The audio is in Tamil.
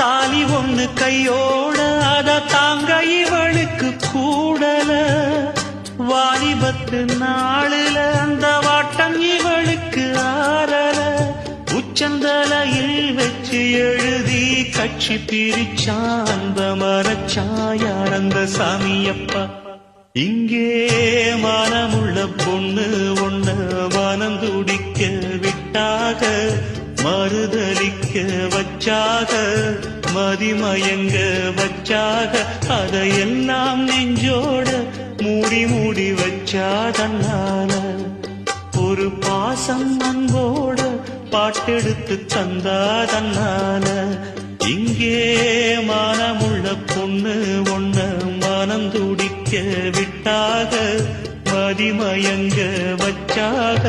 தாலி ஒண்ணு கையோட அத தாங்க இவளுக்கு கூடல வாலிபத்து நாளுல அந்த வாட்டம் இவளுக்கு ஆறல உச்சந்தலையில் வச்சு எழுதி கட்சி பிரிச்சான் அந்த மரச்சாயார் அந்த சாமியப்பா இங்கே மானமுள்ள பொண்ணு ஒண்ணு மனம் துடிக்க விட்டாக மறுதலிக்க வச்சாக மதிமயங்க வச்சாக அதையெல்லாம் நெஞ்சோட மூடி மூடி வச்சாதன்னால ஒரு பாசம் அன்போட பாட்டெடுத்து தந்தாதன்னால இங்கே மானமுள்ள பொண்ணு ஒண்ண மனம் துடிக்க விட்டாக மதிமயங்க வச்சாக